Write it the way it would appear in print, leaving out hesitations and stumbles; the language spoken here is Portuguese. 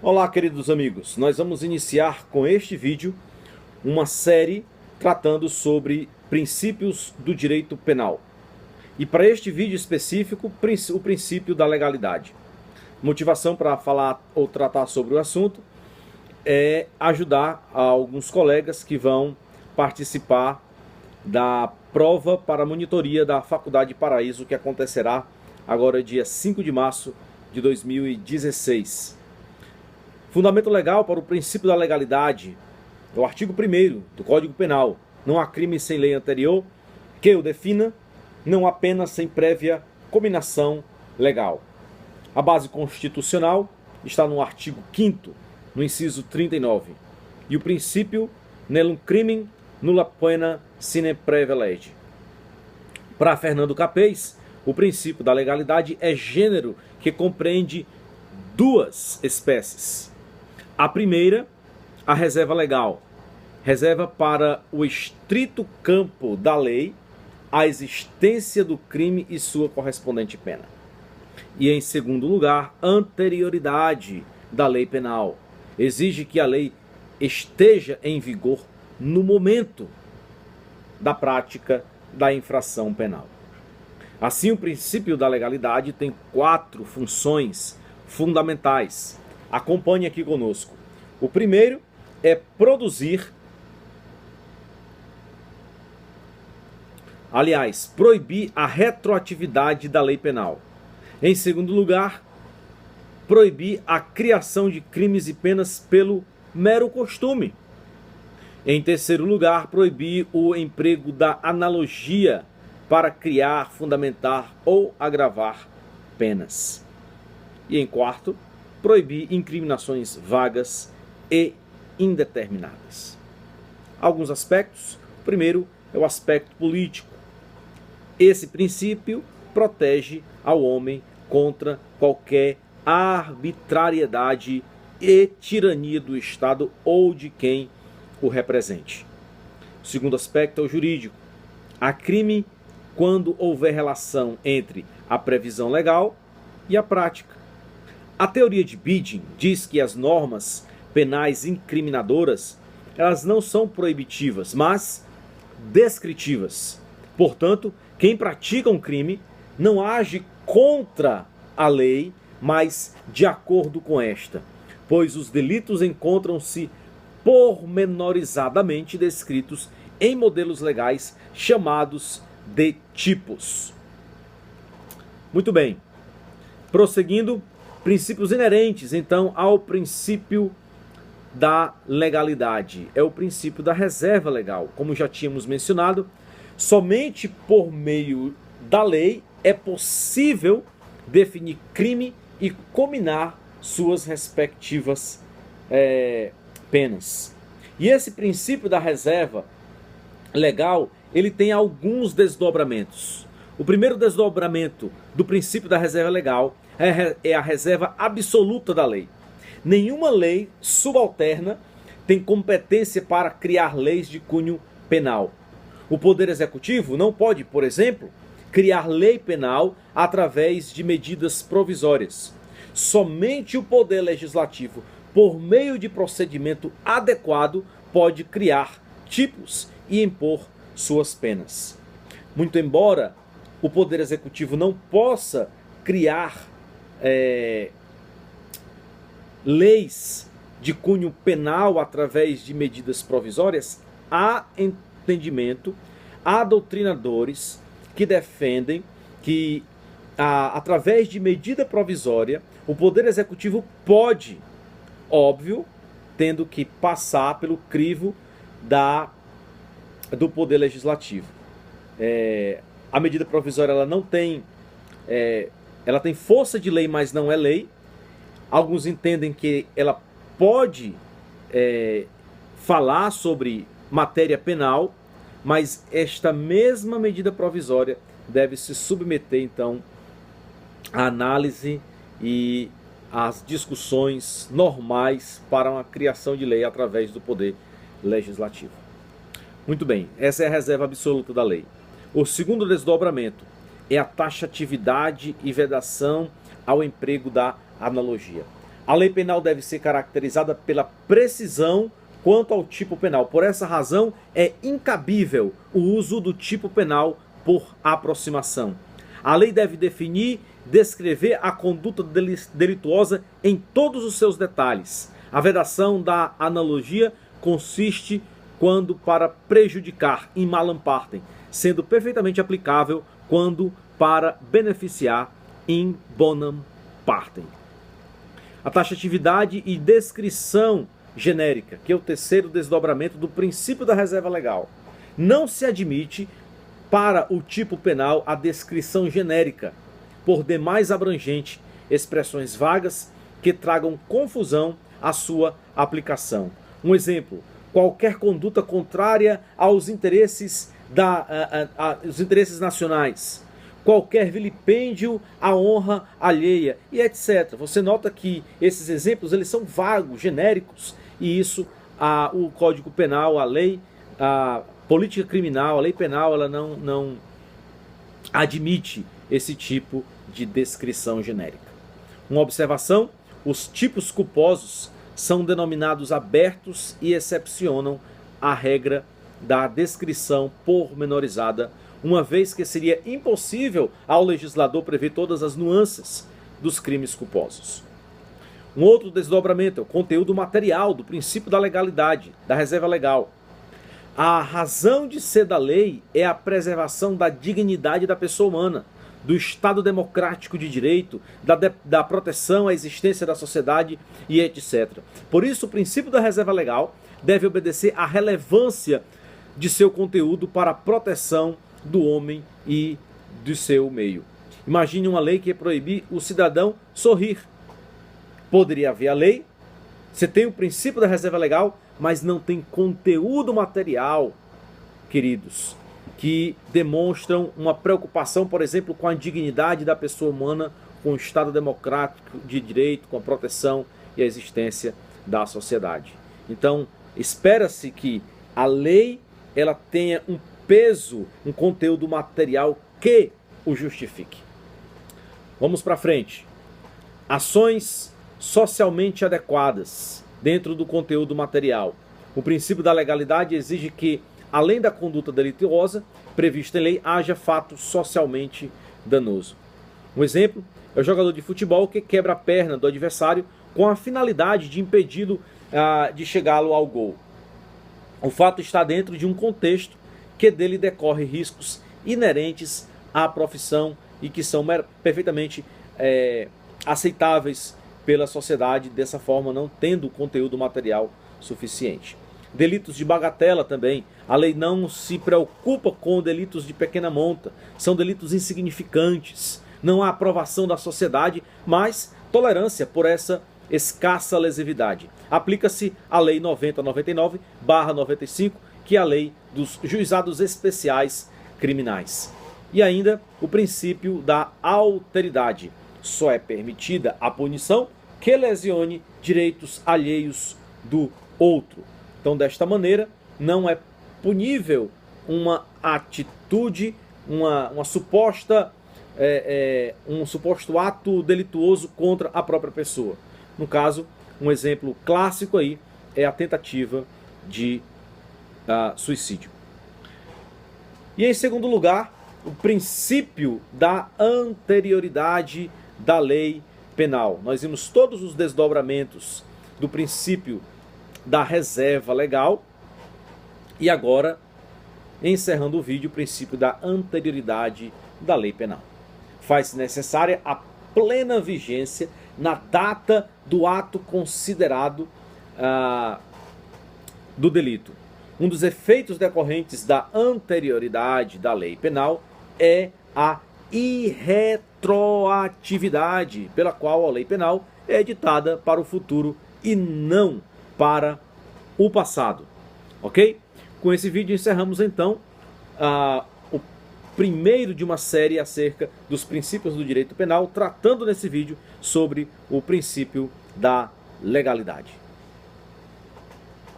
Olá, queridos amigos, nós vamos iniciar com este vídeo uma série tratando sobre princípios do direito penal. E para este vídeo específico, o princípio da legalidade. Motivação para falar ou tratar sobre o assunto é ajudar alguns colegas que vão participar da prova para a monitoria da Faculdade Paraíso, que acontecerá agora dia 5 de março de 2016. Fundamento legal para o princípio da legalidade é o artigo 1º do Código Penal. Não há crime sem lei anterior que o defina, não há pena sem prévia cominação legal. A base constitucional está no artigo 5º, no inciso 39. E o princípio nellum crimen nulla pena sine praevia lege. Para Fernando Capês, o princípio da legalidade é gênero que compreende duas espécies. A primeira, a reserva legal, reserva para o estrito campo da lei a existência do crime e sua correspondente pena. E em segundo lugar, anterioridade da lei penal. Exige que a lei esteja em vigor no momento da prática da infração penal. Assim, o princípio da legalidade tem 4 funções fundamentais. Acompanhe aqui conosco. O primeiro é proibir a retroatividade da lei penal. Em segundo lugar, proibir a criação de crimes e penas pelo mero costume. Em terceiro lugar, proibir o emprego da analogia para criar, fundamentar ou agravar penas. E em quarto, proibir incriminações vagas e indeterminadas. Alguns aspectos. O primeiro é o aspecto político. Esse princípio protege ao homem contra qualquer arbitrariedade e tirania do Estado ou de quem o represente. O segundo aspecto é o jurídico. Há crime quando houver relação entre a previsão legal e a prática. A teoria de Biding diz que as normas penais incriminadoras, elas não são proibitivas, mas descritivas. Portanto, quem pratica um crime não age contra a lei, mas de acordo com esta, pois os delitos encontram-se pormenorizadamente descritos em modelos legais chamados de tipos. Muito bem. Prosseguindo, princípios inerentes, então, ao princípio da legalidade. É o princípio da reserva legal. Como já tínhamos mencionado, somente por meio da lei é possível definir crime e cominar suas respectivas penas. E esse princípio da reserva legal, ele tem alguns desdobramentos. O primeiro desdobramento do princípio da reserva legal é a reserva absoluta da lei. Nenhuma lei subalterna tem competência para criar leis de cunho penal. O Poder Executivo não pode, por exemplo, criar lei penal através de medidas provisórias. Somente o Poder Legislativo, por meio de procedimento adequado, pode criar tipos e impor suas penas. Muito embora o Poder Executivo não possa criar leis de cunho penal através de medidas provisórias, há entendimento, há doutrinadores que defendem que, através de medida provisória, o Poder Executivo pode, óbvio, tendo que passar pelo crivo do Poder Legislativo. A medida provisória ela não tem, ela tem força de lei, mas não é lei. Alguns entendem que ela pode falar sobre matéria penal, mas esta mesma medida provisória deve se submeter, então, à análise e às discussões normais para uma criação de lei através do Poder Legislativo. Muito bem, essa é a reserva absoluta da lei. O segundo desdobramento é a taxatividade e vedação ao emprego da analogia. A lei penal deve ser caracterizada pela precisão quanto ao tipo penal. Por essa razão, é incabível o uso do tipo penal por aproximação. A lei deve definir, descrever a conduta delituosa em todos os seus detalhes. A vedação da analogia consiste quando para prejudicar in malam partem, sendo perfeitamente aplicável quando para beneficiar in bonam partem. A taxatividade e descrição genérica, que é o terceiro desdobramento do princípio da reserva legal. Não se admite para o tipo penal a descrição genérica, por demais abrangente, expressões vagas que tragam confusão à sua aplicação. Um exemplo: qualquer conduta contrária aos interesses os interesses nacionais, qualquer vilipêndio à honra alheia e etc. Você nota que esses exemplos eles são vagos, genéricos, e isso o Código Penal, a lei, a política criminal, a lei penal, ela não admite esse tipo de descrição genérica. Uma observação: os tipos culposos são denominados abertos e excepcionam a regra da descrição pormenorizada, uma vez que seria impossível ao legislador prever todas as nuances dos crimes culposos. Um outro desdobramento é o conteúdo material do princípio da legalidade, da reserva legal. A razão de ser da lei é a preservação da dignidade da pessoa humana, do Estado democrático de direito, da proteção à existência da sociedade e etc. Por isso, o princípio da reserva legal deve obedecer à relevância de seu conteúdo para a proteção do homem e do seu meio. Imagine uma lei que ia proibir o cidadão sorrir. Poderia haver a lei, você tem o princípio da reserva legal, mas não tem conteúdo material, queridos, que demonstram uma preocupação, por exemplo, com a dignidade da pessoa humana, com o Estado democrático de direito, com a proteção e a existência da sociedade. Então, espera-se que a lei ela tenha um peso, um conteúdo material que o justifique. Vamos para frente. Ações socialmente adequadas dentro do conteúdo material. O princípio da legalidade exige que, além da conduta delituosa prevista em lei, haja fato socialmente danoso. Um exemplo é o jogador de futebol que quebra a perna do adversário com a finalidade de impedi-lo de chegá-lo ao gol. O fato está dentro de um contexto que dele decorre riscos inerentes à profissão e que são perfeitamente aceitáveis pela sociedade, dessa forma não tendo conteúdo material suficiente. Delitos de bagatela também. A lei não se preocupa com delitos de pequena monta. São delitos insignificantes. Não há aprovação da sociedade, mas tolerância por essa escassa lesividade. Aplica-se a Lei 9099/95, que é a lei dos juizados especiais criminais. E ainda o princípio da alteridade. Só é permitida a punição que lesione direitos alheios do outro. Então, desta maneira, não é punível uma atitude, um suposto ato delituoso contra a própria pessoa. No caso, um exemplo clássico aí é a tentativa de suicídio. E em segundo lugar, o princípio da anterioridade da lei penal. Nós vimos todos os desdobramentos do princípio da reserva legal e agora, encerrando o vídeo, o princípio da anterioridade da lei penal. Faz-se necessária a plena vigência na data do ato considerado do delito. Um dos efeitos decorrentes da anterioridade da lei penal é a irretroatividade, pela qual a lei penal é editada para o futuro e não para o passado. Ok? Com esse vídeo encerramos então o primeiro de uma série acerca dos princípios do direito penal, tratando nesse vídeo sobre o princípio da legalidade.